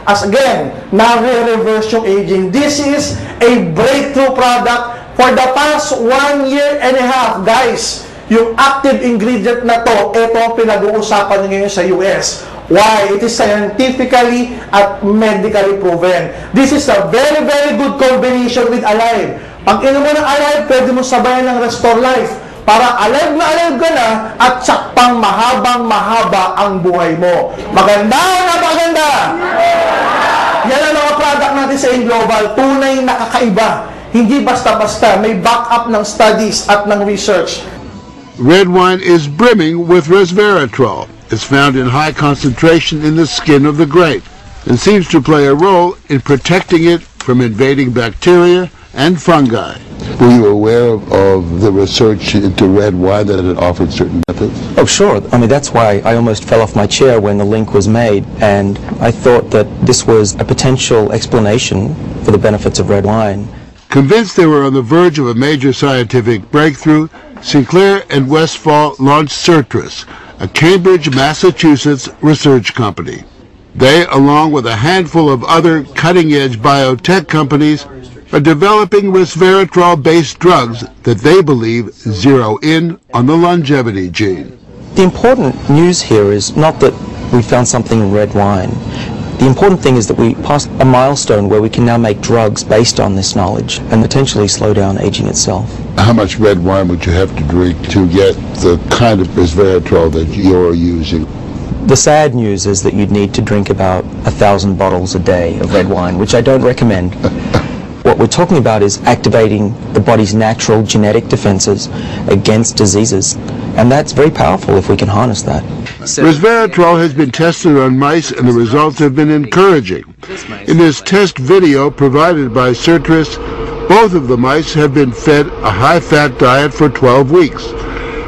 as again, nare-reverse yung aging. This is a breakthrough product for the past 1.5 years, guys. Yung active ingredient na to, ito ang pinag-uusapan ngayon sa US. Why? It is scientifically at medically proven. This is a very, very good combination with Alive. Pag inom mo ng Alive, pwede mo sabayan ng Restorlyf para alive na alive ka na at sakpang mahabang-mahaba ang buhay mo. Maganda na maganda! Yan ang mga product natin sa Global. Tunay na kakaiba. Hindi basta-basta. May backup ng studies at ng research. Red wine is brimming with resveratrol. It's found in high concentration in the skin of the grape and seems to play a role in protecting it from invading bacteria and fungi. Were you aware of the research into red wine that it offered certain methods? Oh, sure. I mean, that's why I almost fell off my chair when the link was made, and I thought that this was a potential explanation for the benefits of red wine. Convinced they were on the verge of a major scientific breakthrough, Sinclair and Westphal launched Certris, a Cambridge, Massachusetts research company. They, along with a handful of other cutting-edge biotech companies, are developing resveratrol-based drugs that they believe zero in on the longevity gene. The important news here is not that we found something in red wine. The important thing is that we passed a milestone where we can now make drugs based on this knowledge and potentially slow down aging itself. How much red wine would you have to drink to get the kind of resveratrol that you're using? The sad news is that you'd need to drink about 1,000 bottles a day of red wine, which I don't recommend. What we're talking about is activating the body's natural genetic defenses against diseases, and that's very powerful if we can harness that. Resveratrol has been tested on mice, and the results have been encouraging. In this test video provided by Certris, both of the mice have been fed a high-fat diet for 12 weeks.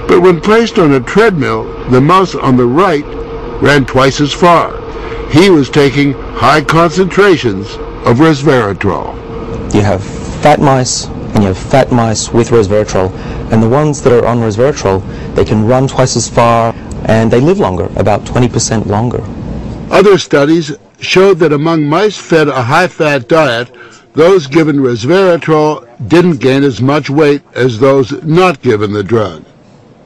But when placed on a treadmill, the mouse on the right ran twice as far. He was taking high concentrations of resveratrol. You have fat mice, and you have fat mice with resveratrol, and the ones that are on resveratrol, they can run twice as far, and they live longer, about 20% longer. Other studies showed that among mice fed a high-fat diet, those given resveratrol didn't gain as much weight as those not given the drug.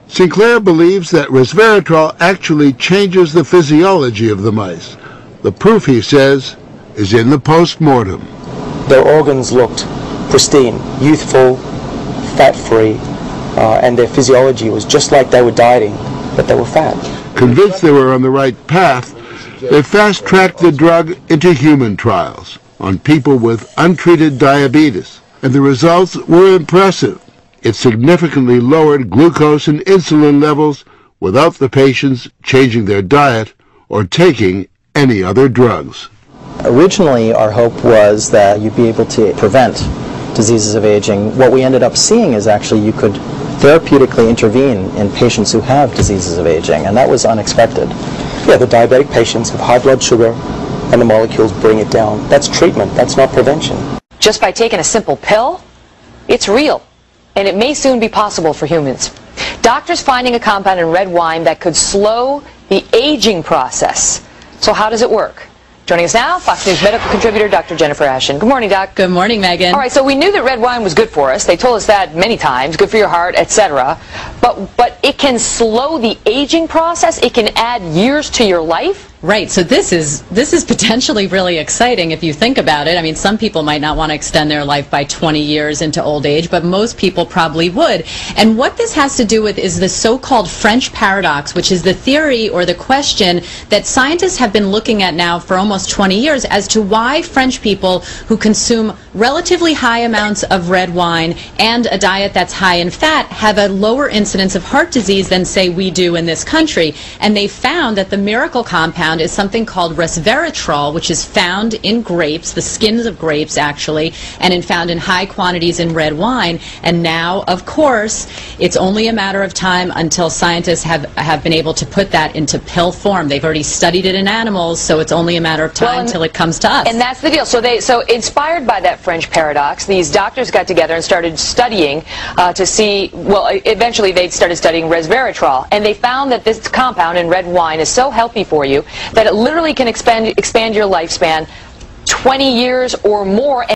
Sinclair believes that resveratrol actually changes the physiology of the mice. The proof, he says, is in the post-mortem. Their organs looked pristine, youthful, fat-free, and their physiology was just like they were dieting, but they were fat. Convinced they were on the right path, they fast-tracked the drug into human trials on people with untreated diabetes, and the results were impressive. It significantly lowered glucose and insulin levels without the patients changing their diet or taking any other drugs. Originally, our hope was that you'd be able to prevent diseases of aging. What we ended up seeing is actually you could therapeutically intervene in patients who have diseases of aging, and that was unexpected. Yeah, the diabetic patients have high blood sugar, and the molecules bring it down. That's treatment, that's not prevention. Just by taking a simple pill, it's real, and it may soon be possible for humans. Doctors finding a compound in red wine that could slow the aging process. So how does it work? Joining us now, Fox News medical contributor, Dr. Jennifer Ashen. Good morning, Doc. Good morning, Megan. All right, so we knew that red wine was good for us. They told us that many times, good for your heart, etc. But it can slow the aging process. It can add years to your life. Right, so this is potentially really exciting if you think about it. I mean, some people might not want to extend their life by 20 years into old age, but most people probably would. And what this has to do with is the so-called French paradox, which is the theory or the question that scientists have been looking at now for almost 20 years as to why French people who consume relatively high amounts of red wine and a diet that's high in fat have a lower incidence of heart disease than, say, we do in this country. And they found that the miracle compound is something called resveratrol, which is found in grapes, the skins of grapes actually, and found in high quantities in red wine. And now, of course, it's only a matter of time until scientists have been able to put that into pill form. They've already studied it in animals, so it's only a matter of time until it comes to us. And that's the deal. So inspired by that French paradox, these doctors got together and started studying to see, well, eventually they started studying resveratrol, and they found that this compound in red wine is so healthy for you that it literally can expand your lifespan 20 years or more.